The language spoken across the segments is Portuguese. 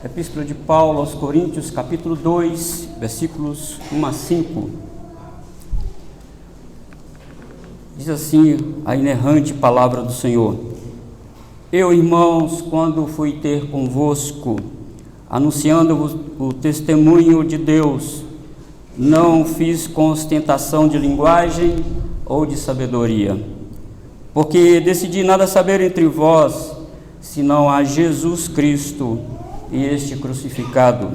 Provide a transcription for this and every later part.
Epístola de Paulo aos Coríntios, capítulo 2, versículos 1 a 5. Diz assim a inerrante palavra do Senhor: Eu, irmãos, quando fui ter convosco, anunciando-vos o testemunho de Deus, não fiz com ostentação de linguagem ou de sabedoria, porque decidi nada saber entre vós, senão a Jesus Cristo e este crucificado.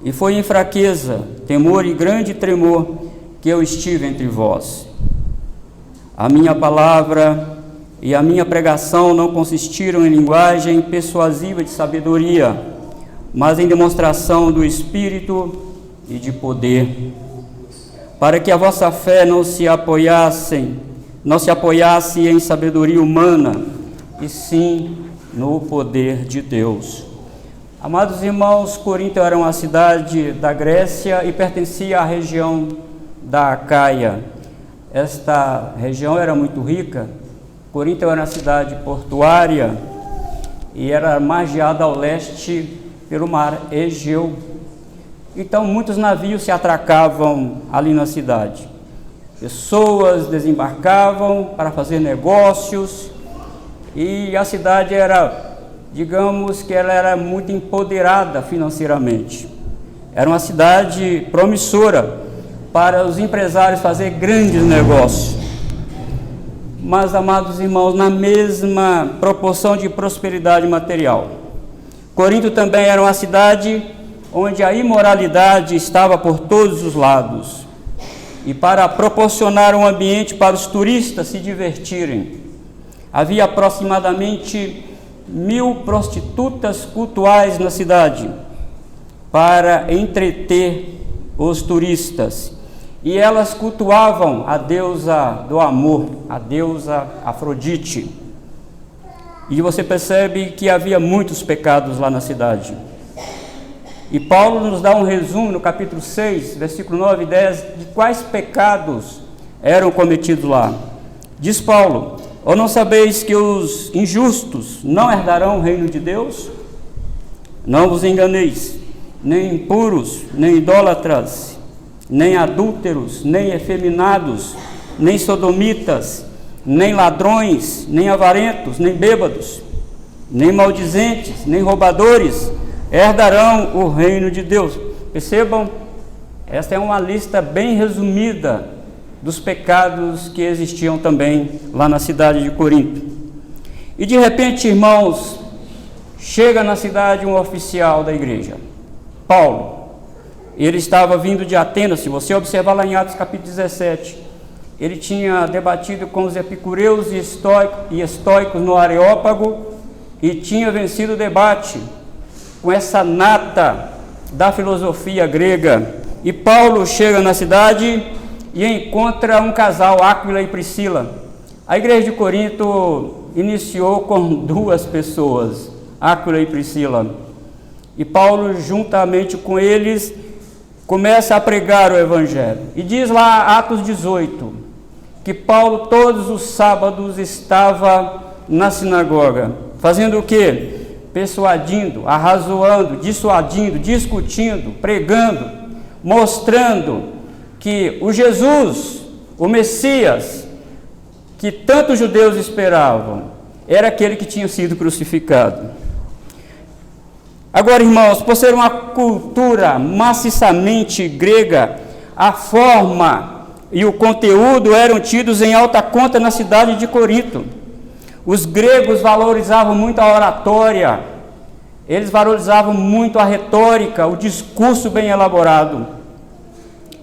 E foi em fraqueza, temor e grande tremor que eu estive entre vós. A minha palavra e a minha pregação não consistiram em linguagem persuasiva de sabedoria, mas em demonstração do Espírito e de poder, para que a vossa fé não se apoiasse em sabedoria humana, e sim no poder de Deus. Amados irmãos, Corinto era uma cidade da Grécia e pertencia à região da Acaia. Esta região era muito rica. Corinto era uma cidade portuária e era margeada ao leste pelo mar Egeu. Então muitos navios se atracavam ali na cidade. Pessoas desembarcavam para fazer negócios. E a cidade era, digamos que ela era muito empoderada financeiramente. Era uma cidade promissora para os empresários fazer grandes negócios. Mas, amados irmãos, na mesma proporção de prosperidade material, Corinto também era uma cidade onde a imoralidade estava por todos os lados. E para proporcionar um ambiente para os turistas se divertirem, havia aproximadamente 1000 prostitutas cultuais na cidade para entreter os turistas. E elas cultuavam a deusa do amor, a deusa Afrodite. E você percebe que havia muitos pecados lá na cidade. E Paulo nos dá um resumo no capítulo 6, versículo 9 e 10, de quais pecados eram cometidos lá. Diz Paulo: Ou não sabeis que os injustos não herdarão o reino de Deus? Não vos enganeis, nem impuros, nem idólatras, nem adúlteros, nem efeminados, nem sodomitas, nem ladrões, nem avarentos, nem bêbados, nem maldizentes, nem roubadores herdarão o reino de Deus. Percebam, esta é uma lista bem resumida dos pecados que existiam também lá na cidade de Corinto. E de repente, irmãos, chega na cidade um oficial da igreja, Paulo. Ele estava vindo de Atenas. Se você observar lá em Atos capítulo 17, ele tinha debatido com os epicureus e estoicos no Areópago e tinha vencido o debate com essa nata da filosofia grega. E Paulo chega na cidade e encontra um casal, Áquila e Priscila. A igreja de Corinto iniciou com 2 pessoas, Áquila e Priscila. E Paulo, juntamente com eles, começa a pregar o evangelho. E diz lá, Atos 18, que Paulo todos os sábados estava na sinagoga. Fazendo o quê? Persuadindo, arrazoando, dissuadindo, discutindo, pregando, mostrando que o Jesus, o Messias, que tantos judeus esperavam, era aquele que tinha sido crucificado. Agora, irmãos, por ser uma cultura maciçamente grega, a forma e o conteúdo eram tidos em alta conta na cidade de Corinto. Os gregos valorizavam muito a oratória, eles valorizavam muito a retórica, o discurso bem elaborado.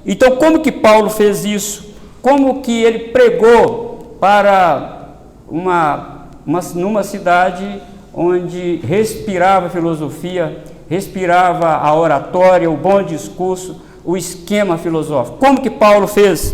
Então, como que Paulo fez isso? Como que ele pregou para numa cidade onde respirava filosofia, respirava a oratória, o bom discurso, o esquema filosófico? Como que Paulo fez?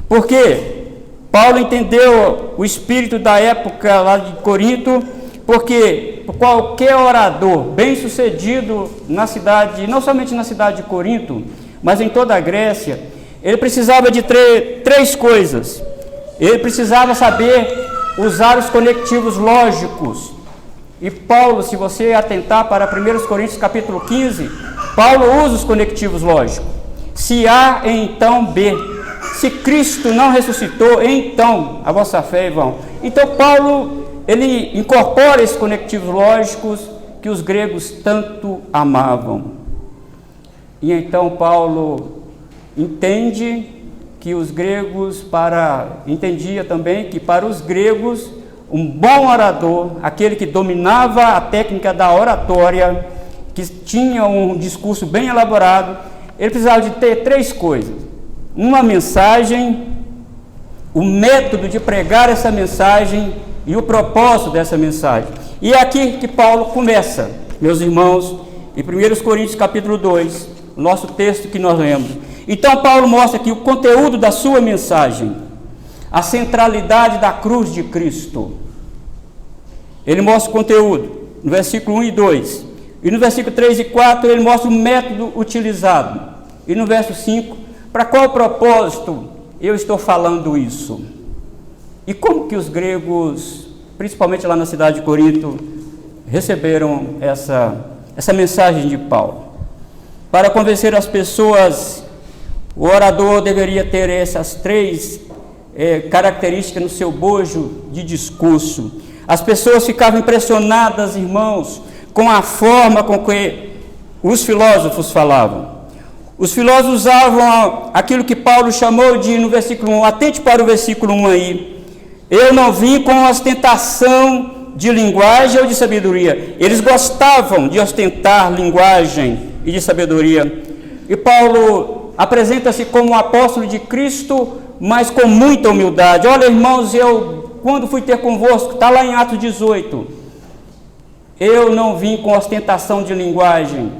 Porque Paulo entendeu o espírito da época lá de Corinto, porque qualquer orador bem-sucedido na cidade, não somente na cidade de Corinto, mas em toda a Grécia, ele precisava de três coisas. Ele precisava saber usar os conectivos lógicos. E Paulo, se você atentar para 1 Coríntios capítulo 15, Paulo usa os conectivos lógicos. Se A, então B. Se Cristo não ressuscitou, então a vossa fé é vã. Então Paulo, ele incorpora esses conectivos lógicos que os gregos tanto amavam. E então Paulo entende que os gregos, entendia também que para os gregos, um bom orador, aquele que dominava a técnica da oratória, que tinha um discurso bem elaborado, ele precisava de ter 3 coisas: uma mensagem, o método de pregar essa mensagem e o propósito dessa mensagem. E é aqui que Paulo começa, meus irmãos, em 1 Coríntios capítulo 2, o nosso texto que nós lemos. Então Paulo mostra aqui o conteúdo da sua mensagem, a centralidade da cruz de Cristo. Ele mostra o conteúdo no versículo 1 e 2. E no versículo 3 e 4 ele mostra o método utilizado. E no verso 5, para qual propósito eu estou falando isso? E como que os gregos, principalmente lá na cidade de Corinto, receberam essa mensagem de Paulo? Para convencer as pessoas, o orador deveria ter essas 3 características no seu bojo de discurso. As pessoas ficavam impressionadas, irmãos, com a forma com que os filósofos falavam. Os filósofos usavam aquilo que Paulo chamou de, no versículo 1, atente para o versículo 1 aí: eu não vim com ostentação de linguagem ou de sabedoria. Eles gostavam de ostentar linguagem e de sabedoria. E Paulo apresenta-se como um apóstolo de Cristo, mas com muita humildade. Olha, irmãos, quando fui ter convosco, está lá em Atos 18, eu não vim com ostentação de linguagem,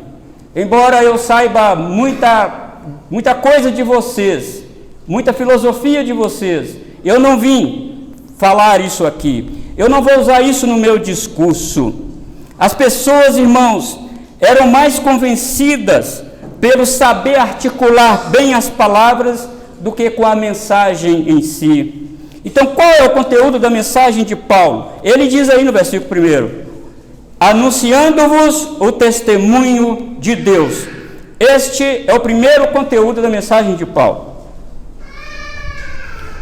embora eu saiba muita coisa de vocês, muita filosofia de vocês, eu não vim falar isso aqui, eu não vou usar isso no meu discurso. As pessoas, irmãos, eram mais convencidas pelo saber articular bem as palavras do que com a mensagem em si. Então, qual é o conteúdo da mensagem de Paulo? Ele diz aí no versículo 1, anunciando-vos o testemunho de Deus. Este é o primeiro conteúdo da mensagem de Paulo.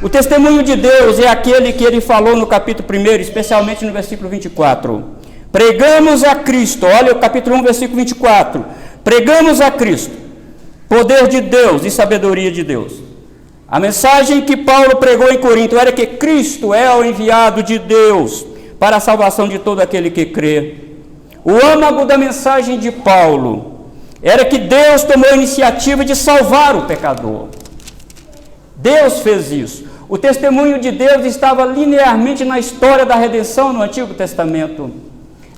O testemunho de Deus é aquele que ele falou no capítulo 1, especialmente no versículo 24. Pregamos a Cristo, olha o capítulo 1, versículo 24. Pregamos a Cristo, poder de Deus e sabedoria de Deus. A mensagem que Paulo pregou em Corinto era que Cristo é o enviado de Deus para a salvação de todo aquele que crê. O âmago da mensagem de Paulo era que Deus tomou a iniciativa de salvar o pecador. Deus fez isso. O testemunho de Deus estava linearmente na história da redenção no Antigo Testamento.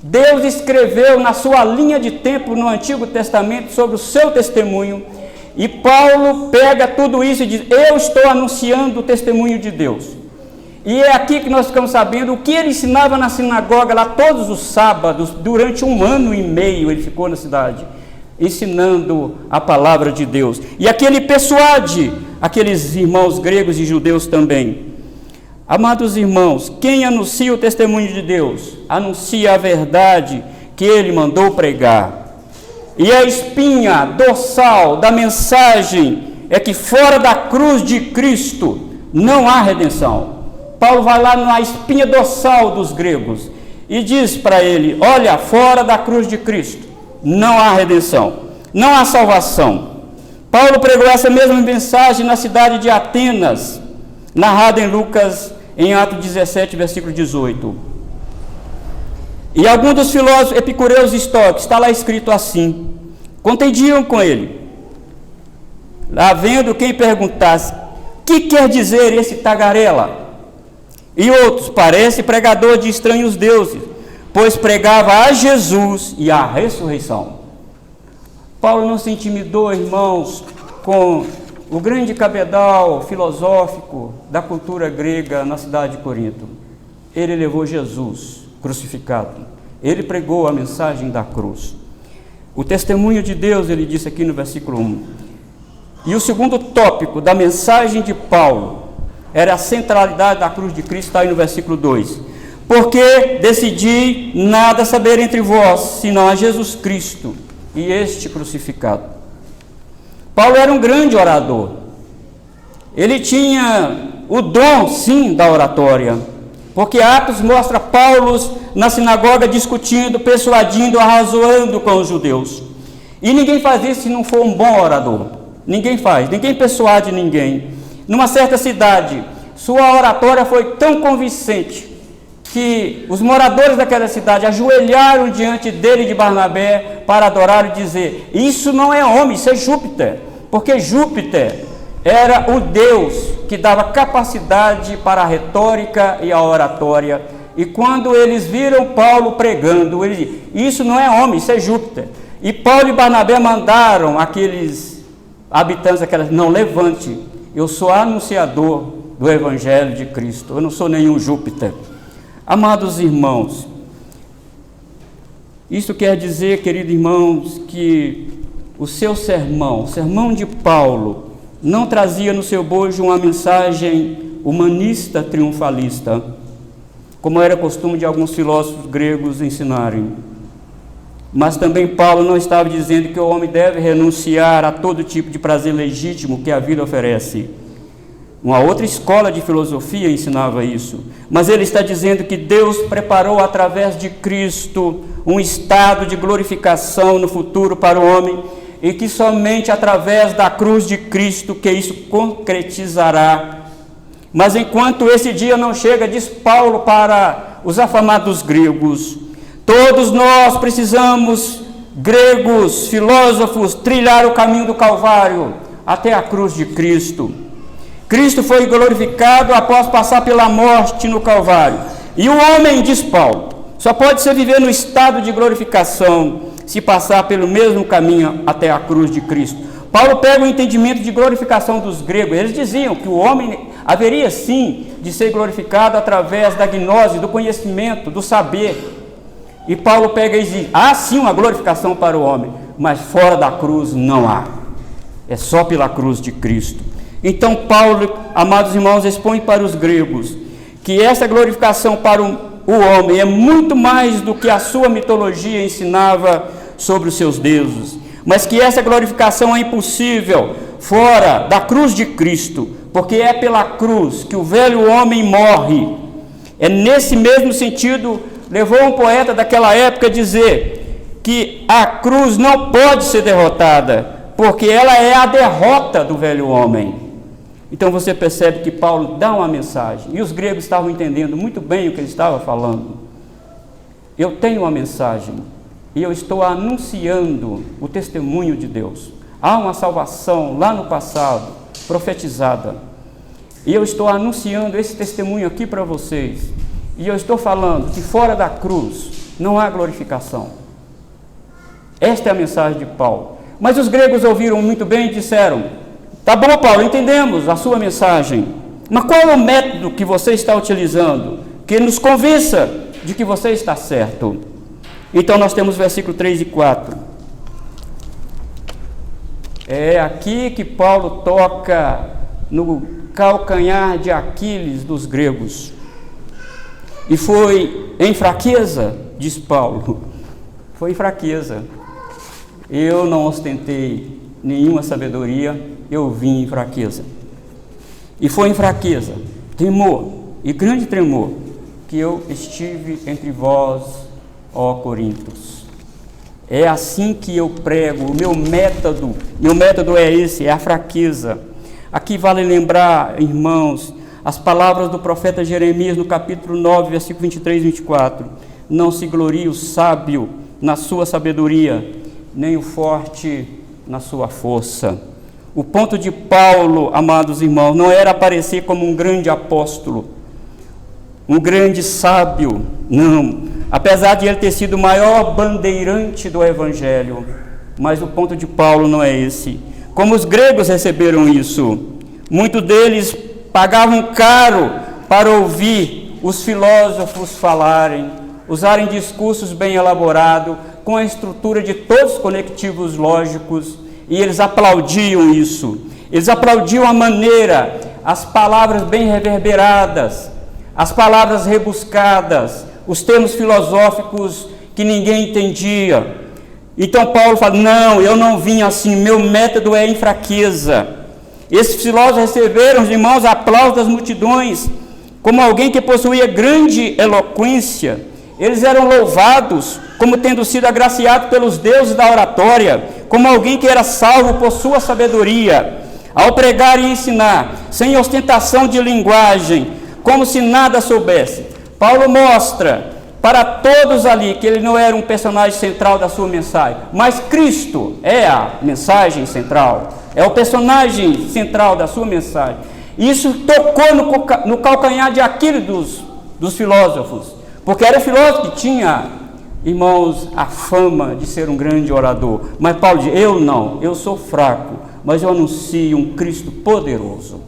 Deus escreveu na sua linha de tempo no Antigo Testamento sobre o seu testemunho. E Paulo pega tudo isso e diz: eu estou anunciando o testemunho de Deus. E é aqui que nós ficamos sabendo o que ele ensinava na sinagoga lá todos os sábados. Durante 1 ano e meio ele ficou na cidade, ensinando a palavra de Deus. E aqui ele persuade aqueles irmãos gregos e judeus também. Amados irmãos, quem anuncia o testemunho de Deus, anuncia a verdade que ele mandou pregar. E a espinha dorsal da mensagem é que fora da cruz de Cristo não há redenção. Paulo vai lá na espinha dorsal dos gregos e diz para ele: olha, fora da cruz de Cristo não há redenção, não há salvação. Paulo pregou essa mesma mensagem na cidade de Atenas, narrada em Lucas, em Atos 17, versículo 18. E alguns dos filósofos epicureus estoicos, está lá escrito assim, contendiam com ele, havendo quem perguntasse: que quer dizer esse tagarela? E outros: parece pregador de estranhos deuses, pois pregava a Jesus e a ressurreição. Paulo não se intimidou, irmãos, com o grande cabedal filosófico da cultura grega na cidade de Corinto. Ele levou Jesus crucificado. Ele pregou a mensagem da cruz. O testemunho de Deus, ele disse aqui no versículo 1. E o segundo tópico da mensagem de Paulo era a centralidade da cruz de Cristo, está aí no versículo 2. porque decidi nada saber entre vós, senão a Jesus Cristo e este crucificado. Paulo era um grande orador. Ele tinha o dom, sim, da oratória, porque Atos mostra Paulo na sinagoga discutindo, persuadindo, arrazoando com os judeus. E ninguém faz isso se não for um bom orador. Ninguém faz, ninguém persuade ninguém. Numa certa cidade, sua oratória foi tão convincente que os moradores daquela cidade ajoelharam diante dele e de Barnabé para adorar e dizer: isso não é homem, isso é Júpiter, porque Júpiter era o Deus que dava capacidade para a retórica e a oratória. E quando eles viram Paulo pregando, eles disseram: isso não é homem, isso é Júpiter. E Paulo e Barnabé mandaram aqueles habitantes daquelas: não, levante, eu sou anunciador do Evangelho de Cristo, eu não sou nenhum Júpiter. Amados irmãos, isso quer dizer, queridos irmãos, que o seu sermão, o sermão de Paulo, não trazia no seu bojo uma mensagem humanista triunfalista, como era costume de alguns filósofos gregos ensinarem. Mas também Paulo não estava dizendo que o homem deve renunciar a todo tipo de prazer legítimo que a vida oferece. Uma outra escola de filosofia ensinava isso. Mas ele está dizendo que Deus preparou através de Cristo um estado de glorificação no futuro para o homem, e que somente através da cruz de Cristo que isso concretizará. Mas enquanto esse dia não chega, diz Paulo para os afamados gregos, todos nós precisamos, gregos, filósofos, trilhar o caminho do Calvário até a cruz de Cristo. Cristo foi glorificado após passar pela morte no Calvário. E o homem, diz Paulo, só pode ser viver no estado de glorificação se passar pelo mesmo caminho até a cruz de Cristo. Paulo pega o entendimento de glorificação dos gregos. Eles diziam que o homem haveria sim de ser glorificado através da gnose, do conhecimento, do saber. E Paulo pega e diz: há sim uma glorificação para o homem, mas fora da cruz não há. É só pela cruz de Cristo. Então Paulo, amados irmãos, expõe para os gregos que essa glorificação para o homem é muito mais do que a sua mitologia ensinava sobre os seus deuses, mas que essa glorificação é impossível fora da cruz de Cristo, porque é pela cruz que o velho homem morre. É nesse mesmo sentido, levou um poeta daquela época a dizer que a cruz não pode ser derrotada, porque ela é a derrota do velho homem. Então você percebe que Paulo dá uma mensagem, e os gregos estavam entendendo muito bem o que ele estava falando. Eu tenho uma mensagem, e eu estou anunciando o testemunho de Deus. Há uma salvação lá no passado, profetizada, e eu estou anunciando esse testemunho aqui para vocês, e eu estou falando que fora da cruz não há glorificação. Esta é a mensagem de Paulo. Mas os gregos ouviram muito bem e disseram: tá bom, Paulo, entendemos a sua mensagem, mas qual é o método que você está utilizando que nos convença de que você está certo? Então nós temos versículo 3 e 4. É aqui que Paulo toca no calcanhar de Aquiles dos gregos. E foi em fraqueza, diz Paulo, foi em fraqueza. Eu não ostentei nenhuma sabedoria, eu vim em fraqueza. E foi em fraqueza, temor e grande tremor que eu estive entre vós, ó Coríntios. É assim que eu prego, o meu método é esse, é a fraqueza. Aqui vale lembrar, irmãos, as palavras do profeta Jeremias no capítulo 9, versículo 23 e 24. Não se glorie o sábio na sua sabedoria, nem o forte na sua força. O ponto de Paulo, amados irmãos, não era aparecer como um grande apóstolo, um grande sábio, não. Apesar de ele ter sido o maior bandeirante do Evangelho, mas o ponto de Paulo não é esse. Como os gregos receberam isso, muitos deles pagavam caro para ouvir os filósofos falarem, usarem discursos bem elaborados, com a estrutura de todos os conectivos lógicos, e eles aplaudiam isso. Eles aplaudiam a maneira, as palavras bem reverberadas, as palavras rebuscadas, os termos filosóficos que ninguém entendia. Então Paulo fala, não, eu não vim assim, meu método é em fraqueza. Esses filósofos receberam, irmãos, aplausos das multidões, como alguém que possuía grande eloquência. Eles eram louvados como tendo sido agraciados pelos deuses da oratória, como alguém que era salvo por sua sabedoria, ao pregar e ensinar, sem ostentação de linguagem, como se nada soubesse. Paulo mostra para todos ali que ele não era um personagem central da sua mensagem, mas Cristo é a mensagem central, é o personagem central da sua mensagem. Isso tocou no calcanhar de Aquiles dos filósofos, porque era o filósofo que tinha, irmãos, a fama de ser um grande orador. Mas Paulo diz, eu não, eu sou fraco, mas eu anuncio um Cristo poderoso.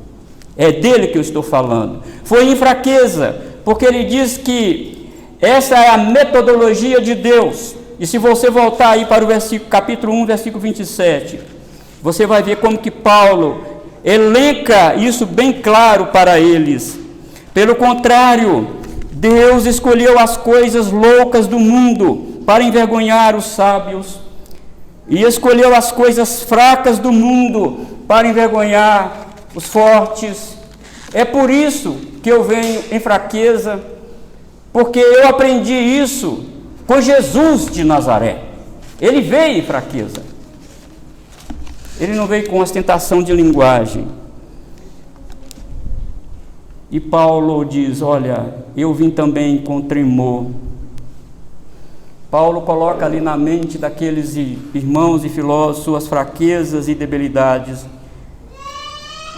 É dele que eu estou falando. Foi em fraqueza, porque ele diz que essa é a metodologia de Deus. E se você voltar aí para o capítulo 1, versículo 27, você vai ver como que Paulo elenca isso bem claro para eles. Pelo contrário, Deus escolheu as coisas loucas do mundo para envergonhar os sábios, e escolheu as coisas fracas do mundo para envergonhar os fortes. É por isso que eu venho em fraqueza, porque eu aprendi isso com Jesus de Nazaré. Ele veio em fraqueza. Ele não veio com ostentação de linguagem. E Paulo diz, olha, eu vim também com tremor. Paulo coloca ali na mente daqueles irmãos e filósofos suas fraquezas e debilidades,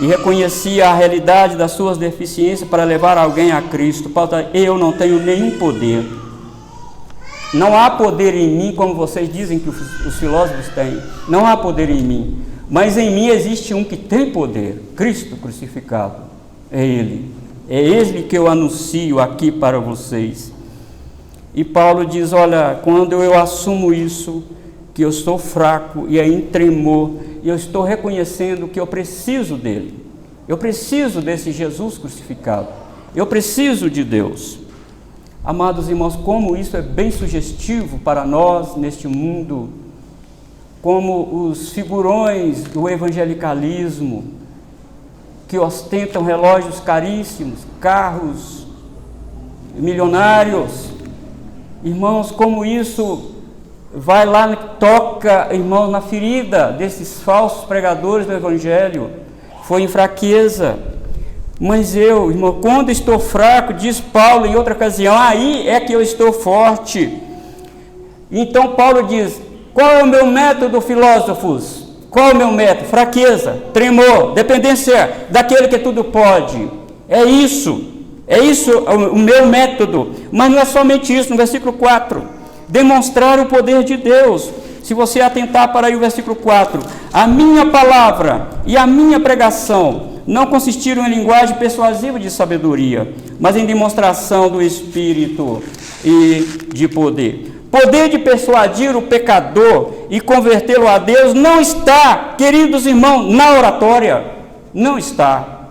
e reconhecia a realidade das suas deficiências para levar alguém a Cristo. Paulo diz, eu não tenho nenhum poder. Não há poder em mim, como vocês dizem que os filósofos têm. Não há poder em mim. Mas em mim existe um que tem poder, Cristo crucificado. É Ele. É Ele que eu anuncio aqui para vocês. E Paulo diz, olha, quando eu assumo isso, que eu sou fraco e é em tremor, e eu estou reconhecendo que eu preciso dele. Eu preciso desse Jesus crucificado. Eu preciso de Deus. Amados irmãos, como isso é bem sugestivo para nós neste mundo, como os figurões do evangelicalismo, que ostentam relógios caríssimos, carros milionários, irmãos, como isso vai lá, toca, irmãos, na ferida desses falsos pregadores do evangelho. Foi em fraqueza. Mas eu, irmão, quando estou fraco, diz Paulo em outra ocasião, aí é que eu estou forte. Então Paulo diz, qual é o meu método, filósofos? Qual é o meu método? Fraqueza, tremor, dependência daquele que tudo pode. É isso o meu método. Mas não é somente isso, no versículo 4, demonstrar o poder de Deus. Se você atentar para aí o versículo 4, a minha palavra e a minha pregação não consistiram em linguagem persuasiva de sabedoria, mas em demonstração do Espírito e de poder. Poder de persuadir o pecador e convertê-lo a Deus não está, queridos irmãos, na oratória. Não está.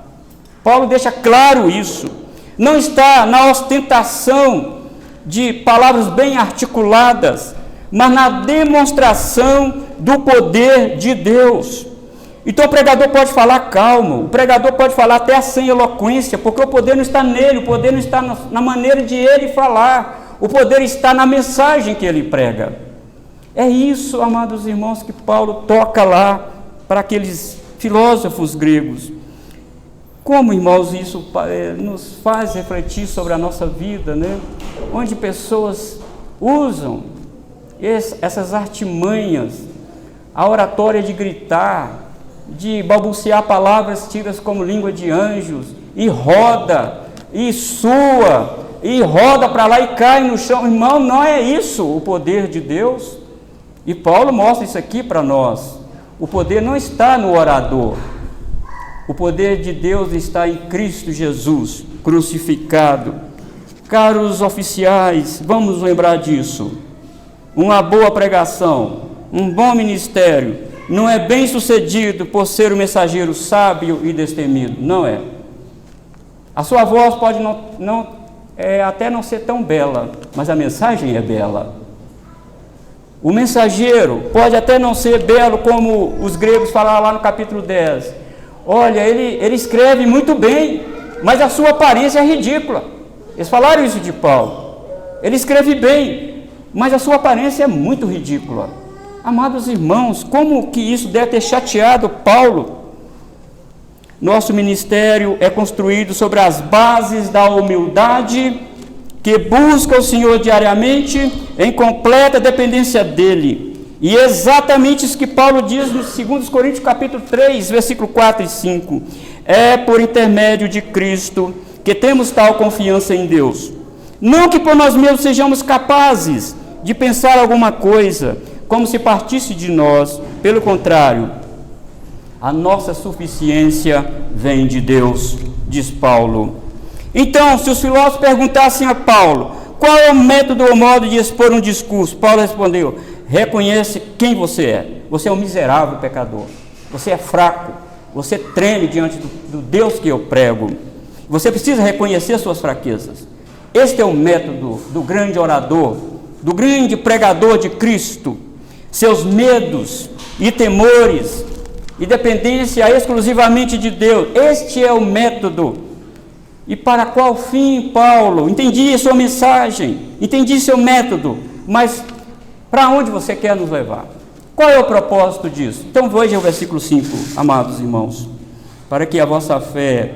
Paulo deixa claro isso. Não está na ostentação de palavras bem articuladas, mas na demonstração do poder de Deus. Então o pregador pode falar calmo, o pregador pode falar até sem eloquência, porque o poder não está nele, o poder não está na maneira de ele falar, o poder está na mensagem que ele prega. É isso, amados irmãos, que Paulo toca lá para aqueles filósofos gregos. Como, irmãos, isso nos faz refletir sobre a nossa vida, né? Onde pessoas usam essas artimanhas, a oratória de gritar, de balbuciar palavras tidas como língua de anjos, e roda, e sua, e roda para lá e cai no chão. Irmão, não é isso o poder de Deus? E Paulo mostra isso aqui para nós. O poder não está no orador. O poder de Deus está em Cristo Jesus, crucificado. Caros oficiais, vamos lembrar disso. Uma boa pregação, um bom ministério, não é bem sucedido por ser um mensageiro sábio e destemido. Não é. A sua voz pode até não ser tão bela, mas a mensagem é bela. O mensageiro pode até não ser belo, como os gregos falaram lá no capítulo 10. Olha, ele escreve muito bem, mas a sua aparência é ridícula. Eles falaram isso de Paulo. Ele escreve bem, mas a sua aparência é muito ridícula. Amados irmãos, como que isso deve ter chateado Paulo? Nosso ministério é construído sobre as bases da humildade, que busca o Senhor diariamente em completa dependência dele. E é exatamente isso que Paulo diz no 2 Coríntios capítulo 3, versículo 4 e 5. É por intermédio de Cristo que temos tal confiança em Deus. Não que por nós mesmos sejamos capazes de pensar alguma coisa, como se partisse de nós. Pelo contrário, a nossa suficiência vem de Deus, diz Paulo. Então, se os filósofos perguntassem a Paulo, qual é o método ou modo de expor um discurso? Paulo respondeu, reconhece quem você é. Você é um miserável pecador. Você é fraco. Você treme diante do Deus que eu prego. Você precisa reconhecer suas fraquezas. Este é o método do grande orador, do grande pregador de Cristo. Seus medos e temores e dependência exclusivamente de Deus. Este é o método. E para qual fim, Paulo? Entendi a sua mensagem, entendi seu método, mas para onde você quer nos levar? Qual é o propósito disso? Então veja o versículo 5, amados irmãos. Para que a vossa fé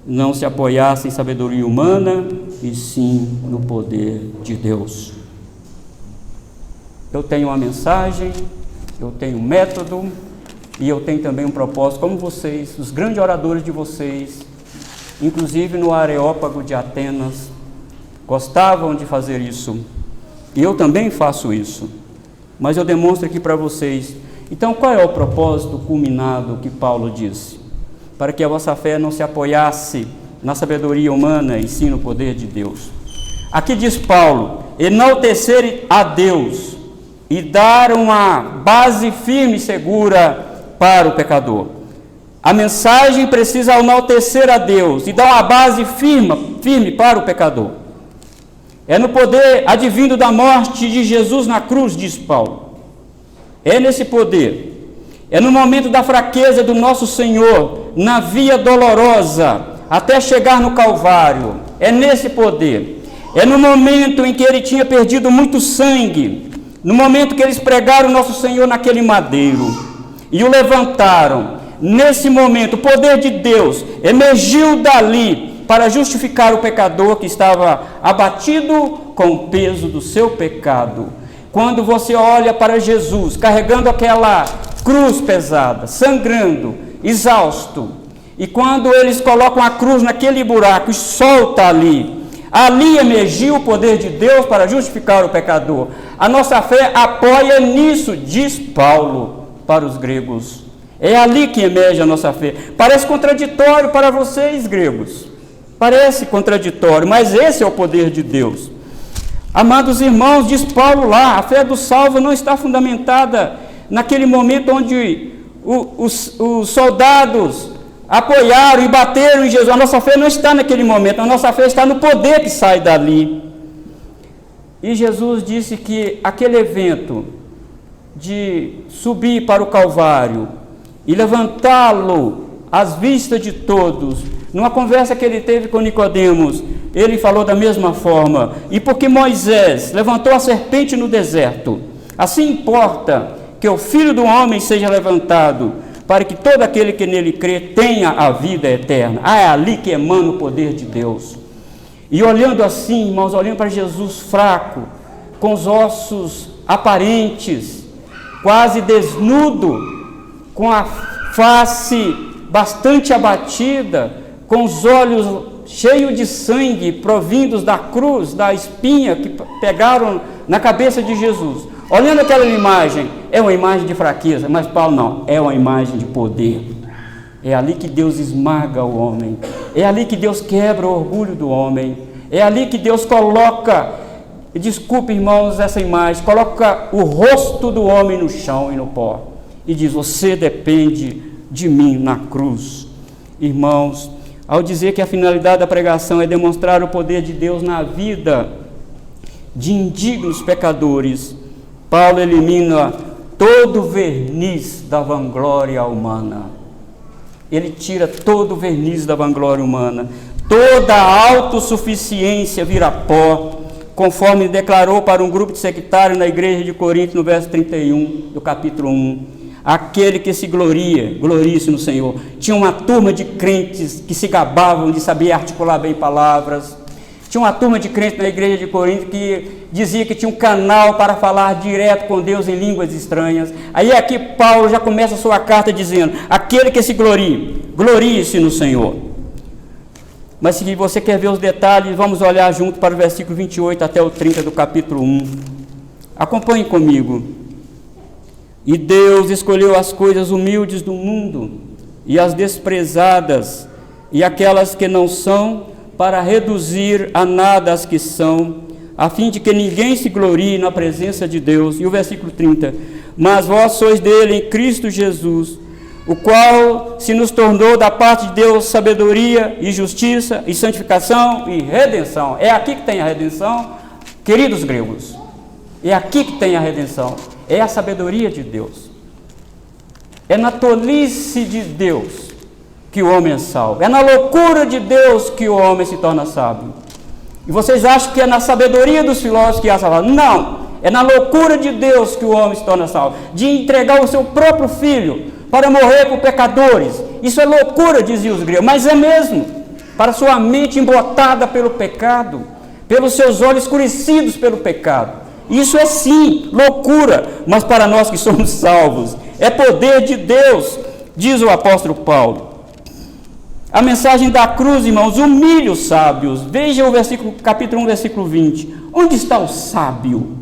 não se apoiasse em sabedoria humana, e sim no poder de Deus. Eu tenho uma mensagem, eu tenho um método, e eu tenho também um propósito, como vocês, os grandes oradores de vocês, inclusive no Areópago de Atenas, gostavam de fazer isso. E eu também faço isso. Mas eu demonstro aqui para vocês. Então, qual é o propósito culminado que Paulo disse? Para que a vossa fé não se apoiasse na sabedoria humana, e sim no poder de Deus. Aqui diz Paulo, enaltecer a Deus e dar uma base firme e segura para o pecador. A mensagem precisa enaltecer a Deus e dar uma base firme para o pecador. É no poder advindo da morte de Jesus na cruz, diz Paulo. É nesse poder. É no momento da fraqueza do nosso Senhor, na via dolorosa, até chegar no Calvário. É nesse poder. É no momento em que ele tinha perdido muito sangue, no momento que eles pregaram o nosso Senhor naquele madeiro e o levantaram. Nesse momento, o poder de Deus emergiu dali para justificar o pecador que estava abatido com o peso do seu pecado. Quando você olha para Jesus, carregando aquela cruz pesada, sangrando, exausto, e quando eles colocam a cruz naquele buraco e solta ali emergiu o poder de Deus para justificar o pecador. A nossa fé apoia nisso, diz Paulo para os gregos. É ali que emerge a nossa fé. Parece contraditório para vocês, gregos. Parece contraditório, mas esse é o poder de Deus. Amados irmãos, diz Paulo lá, a fé do salvo não está fundamentada naquele momento onde os soldados apoiaram e bateram em Jesus. A nossa fé não está naquele momento, a nossa fé está no poder que sai dali. E Jesus disse que aquele evento de subir para o Calvário e levantá-lo às vistas de todos, numa conversa que ele teve com Nicodemos, ele falou da mesma forma. E porque Moisés levantou a serpente no deserto, assim importa que o Filho do Homem seja levantado, para que todo aquele que nele crê tenha a vida eterna. É ali que emana o poder de Deus. E olhando assim, irmãos, olhando para Jesus fraco, com os ossos aparentes, quase desnudo, com a face bastante abatida, com os olhos cheios de sangue, provindos da cruz, da espinha que pegaram na cabeça de Jesus. Olhando aquela imagem, é uma imagem de fraqueza, mas Paulo não, é uma imagem de poder. É ali que Deus esmaga o homem, é ali que Deus quebra o orgulho do homem, é ali que Deus coloca, desculpe irmãos essa imagem, coloca o rosto do homem no chão e no pó, e diz, você depende de mim na cruz. Irmãos, ao dizer que a finalidade da pregação é demonstrar o poder de Deus na vida de indignos pecadores, Paulo elimina todo o verniz da vanglória humana. Ele tira todo o verniz da vanglória humana. Toda a autossuficiência vira pó, conforme declarou para um grupo de sectários na igreja de Corinto, no verso 31 do capítulo 1. Aquele que se glorie-se no Senhor. Tinha uma turma de crentes que se gabavam de saber articular bem palavras. Tinha uma turma de crentes na igreja de Corinto que dizia que tinha um canal para falar direto com Deus em línguas estranhas. Aí aqui Paulo já começa a sua carta dizendo: aquele que se glorie-se no Senhor. Mas se você quer ver os detalhes, vamos olhar junto para o versículo 28 até o 30 do capítulo 1. Acompanhe comigo. E Deus escolheu as coisas humildes do mundo e as desprezadas e aquelas que não são, para reduzir a nada as que são, a fim de que ninguém se glorie na presença de Deus. E o versículo 30. Mas vós sois dele em Cristo Jesus, o qual se nos tornou da parte de Deus sabedoria e justiça e santificação e redenção. É aqui que tem a redenção, queridos gregos. É aqui que tem a redenção. É a sabedoria de Deus. É na tolice de Deus que o homem é salvo. É na loucura de Deus que o homem se torna sábio. E vocês acham que é na sabedoria dos filósofos que há salvação? Não. É na loucura de Deus que o homem se torna salvo. De entregar o seu próprio filho para morrer por pecadores. Isso é loucura, diziam os gregos. Mas é mesmo. Para sua mente embotada pelo pecado. Pelos seus olhos escurecidos pelo pecado. Isso é sim loucura, mas para nós que somos salvos, é poder de Deus, diz o apóstolo Paulo. A mensagem da cruz, irmãos, humilha os sábios. Veja o capítulo 1, versículo 20. Onde está o sábio?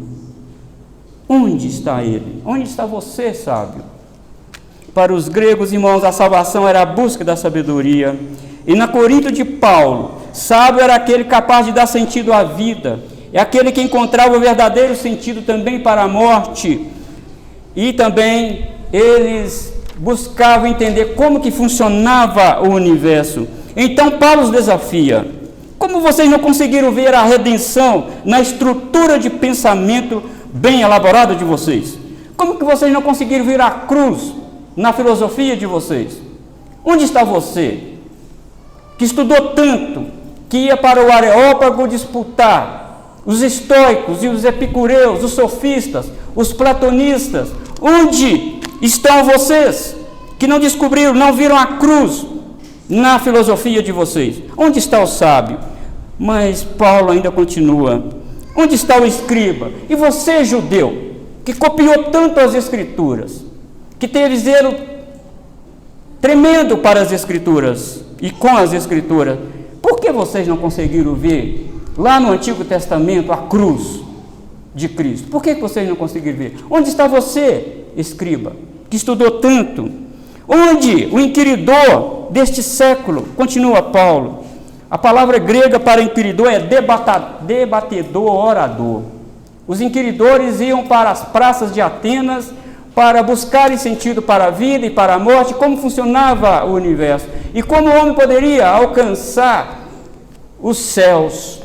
Onde está ele? Onde está você, sábio? Para os gregos, irmãos, a salvação era a busca da sabedoria. E na Corinto de Paulo, sábio era aquele capaz de dar sentido à vida. É aquele que encontrava o verdadeiro sentido também para a morte. E também eles buscavam entender como que funcionava o universo. Então Paulo os desafia. Como vocês não conseguiram ver a redenção na estrutura de pensamento bem elaborada de vocês? Como que vocês não conseguiram ver a cruz na filosofia de vocês? Onde está você, que estudou tanto, que ia para o Areópago disputar os estoicos e os epicureus, os sofistas, os platonistas? Onde estão vocês que não descobriram, não viram a cruz na filosofia de vocês? Onde está o sábio? Mas Paulo ainda continua. Onde está o escriba? E você, judeu, que copiou tanto as escrituras, que teve zelo tremendo para as escrituras e com as escrituras, por que vocês não conseguiram ver lá no Antigo Testamento a cruz de Cristo? Por que vocês não conseguiram ver? Onde está você, escriba, que estudou tanto? Onde o inquiridor deste século? Continua Paulo. A palavra grega para inquiridor é debatedor, orador. Os inquiridores iam para as praças de Atenas para buscarem sentido para a vida e para a morte, como funcionava o universo e como o homem poderia alcançar os céus.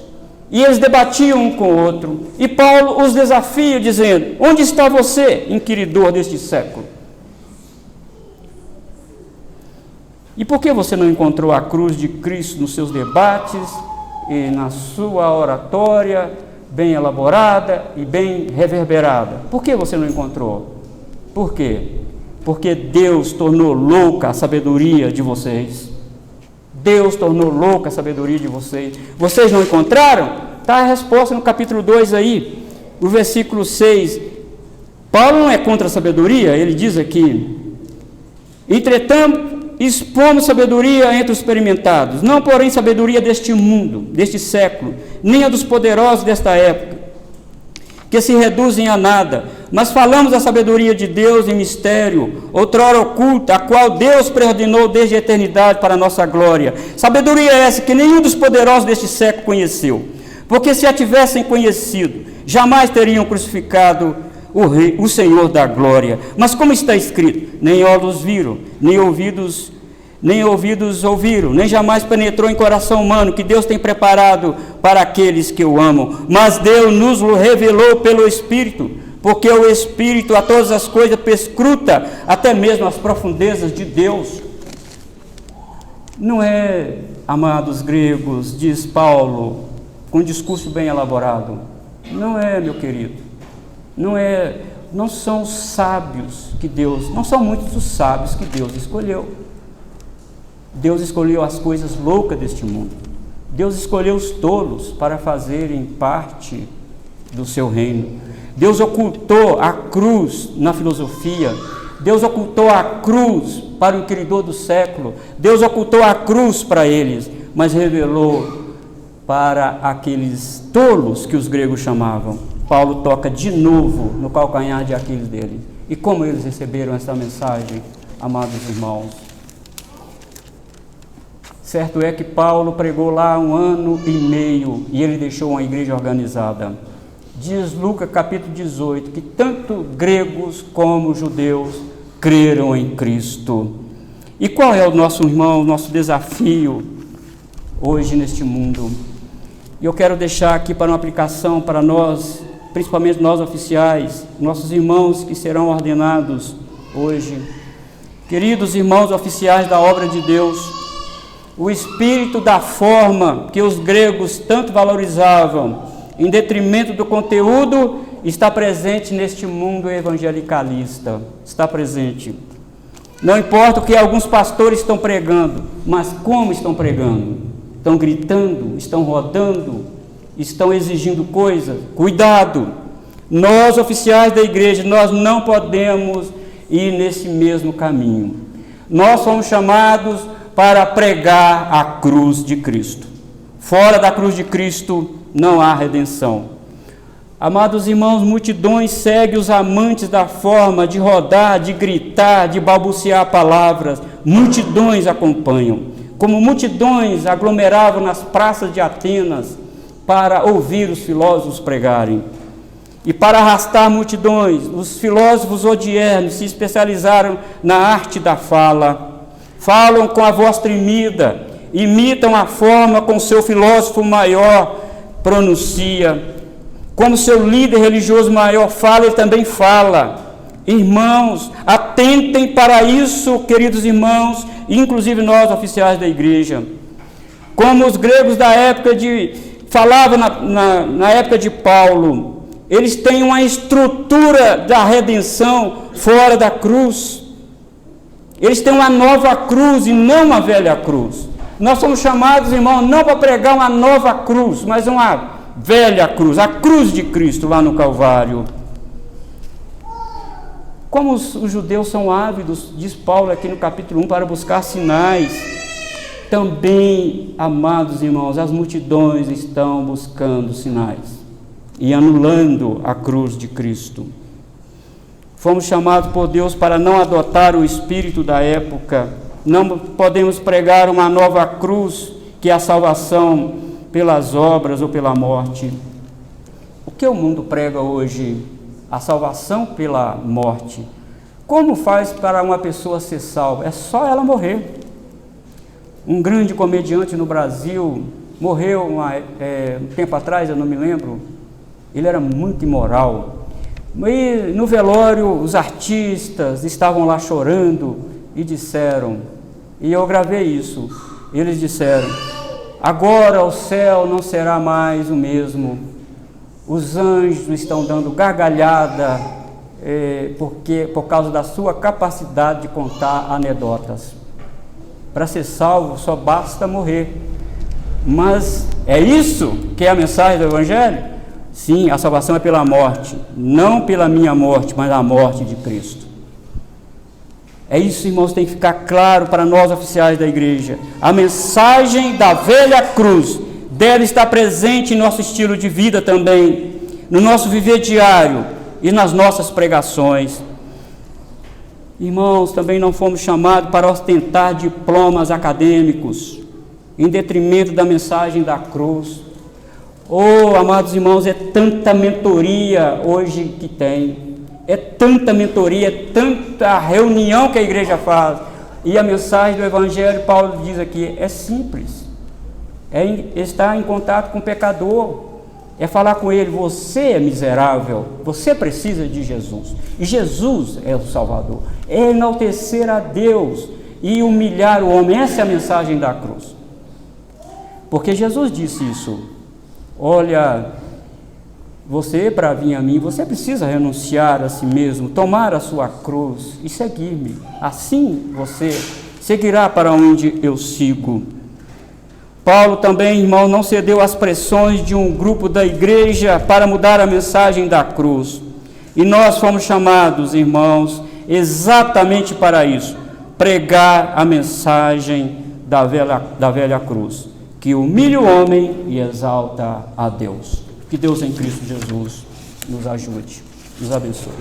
E eles debatiam um com o outro. E Paulo os desafia dizendo: onde está você, inquiridor deste século? E por que você não encontrou a cruz de Cristo nos seus debates e na sua oratória bem elaborada e bem reverberada? Por que você não encontrou? Por quê? Porque Deus tornou louca a sabedoria de vocês. Deus tornou louca a sabedoria de vocês. Vocês não encontraram? Está a resposta no capítulo 2 aí, no versículo 6. Paulo não é contra a sabedoria, ele diz aqui: entretanto, expomos sabedoria entre os experimentados, não porém sabedoria deste mundo, deste século, nem a dos poderosos desta época, que se reduzem a nada, mas falamos a sabedoria de Deus em mistério, outrora oculta, a qual Deus preordenou desde a eternidade para a nossa glória. Sabedoria essa que nenhum dos poderosos deste século conheceu, porque se a tivessem conhecido, jamais teriam crucificado o Senhor da glória. Mas como está escrito: nem olhos viram, nem ouvidos nem ouvidos ouviram, nem jamais penetrou em coração humano, que Deus tem preparado para aqueles que o amam. Mas Deus nos revelou pelo Espírito, porque o Espírito a todas as coisas perscruta, até mesmo as profundezas de Deus. Não é, amados gregos, diz Paulo, com um discurso bem elaborado. Não é, meu querido. Não são os sábios que Deus, não são muitos os sábios que Deus escolheu. Deus escolheu as coisas loucas deste mundo. Deus escolheu os tolos para fazerem parte do seu reino. Deus ocultou a cruz na filosofia. Deus ocultou a cruz para o inquiridor do século. Deus ocultou a cruz para eles, mas revelou para aqueles tolos que os gregos chamavam. Paulo toca de novo no calcanhar de Aquiles dele. E como eles receberam essa mensagem, amados irmãos? Certo é que Paulo pregou lá 1 ano e meio e ele deixou uma igreja organizada. Diz Lucas capítulo 18 que tanto gregos como judeus creram em Cristo. E qual é o nosso irmão, nosso desafio hoje neste mundo? E eu quero deixar aqui para uma aplicação para nós, principalmente nós oficiais, nossos irmãos que serão ordenados hoje. Queridos irmãos oficiais da obra de Deus, o espírito da forma que os gregos tanto valorizavam, em detrimento do conteúdo, está presente neste mundo evangelicalista. Está presente. Não importa o que alguns pastores estão pregando, mas como estão pregando. Estão gritando, estão rodando, estão exigindo coisas. Cuidado! Nós, oficiais da igreja, nós não podemos ir nesse mesmo caminho. Nós somos chamados para pregar a cruz de Cristo. Fora da cruz de Cristo não há redenção. Amados irmãos, multidões seguem os amantes da forma de rodar, de gritar, de balbuciar palavras. Multidões acompanham. Como multidões aglomeravam nas praças de Atenas para ouvir os filósofos pregarem. E para arrastar multidões, os filósofos odiernos se especializaram na arte da fala. Falam com a voz tremida, imitam a forma como seu filósofo maior pronuncia. Como seu líder religioso maior fala, ele também fala. Irmãos, atentem para isso, queridos irmãos, inclusive nós, oficiais da igreja. Como os gregos da época falavam na época de Paulo, eles têm uma estrutura da redenção fora da cruz. Eles têm uma nova cruz e não uma velha cruz. Nós somos chamados, irmãos, não para pregar uma nova cruz, mas uma velha cruz, a cruz de Cristo lá no Calvário. Como os judeus são ávidos, diz Paulo aqui no capítulo 1, para buscar sinais, também, amados irmãos, as multidões estão buscando sinais e anulando a cruz de Cristo. Fomos chamados por Deus para não adotar o espírito da época. Não podemos pregar uma nova cruz, que é a salvação pelas obras ou pela morte. O que o mundo prega hoje? A salvação pela morte. Como faz para uma pessoa ser salva? É só ela morrer. Um grande comediante no Brasil morreu um tempo atrás, eu não me lembro. Ele era muito imoral. E no velório, os artistas estavam lá chorando e disseram, e eu gravei isso, eles disseram: agora o céu não será mais o mesmo, os anjos estão dando gargalhada por causa da sua capacidade de contar anedotas. Para ser salvo só basta morrer. Mas é isso que é a mensagem do Evangelho? Sim, a salvação é pela morte, não pela minha morte, mas a morte de Cristo. É isso, irmãos, tem que ficar claro para nós oficiais da igreja. A mensagem da velha cruz deve estar presente em nosso estilo de vida também, no nosso viver diário e nas nossas pregações. Irmãos, também não fomos chamados para ostentar diplomas acadêmicos, em detrimento da mensagem da cruz. Oh, amados irmãos, é tanta mentoria hoje que tem, é tanta mentoria, é tanta reunião que a igreja faz, E a mensagem do Evangelho, Paulo diz aqui, é simples. É estar em contato com o pecador. É falar com ele, você é miserável, você precisa de Jesus. E Jesus é o Salvador. É enaltecer a Deus e humilhar o homem. Essa é a mensagem da cruz. Porque Jesus disse isso. Olha, você, para vir a mim, você precisa renunciar a si mesmo, tomar a sua cruz e seguir-me. Assim você seguirá para onde eu sigo. Paulo também, irmão, não cedeu às pressões de um grupo da igreja para mudar a mensagem da cruz. E nós fomos chamados, irmãos, exatamente para isso, pregar a mensagem da velha cruz, que humilha o homem e exalta a Deus. Que Deus em Cristo Jesus nos ajude, nos abençoe.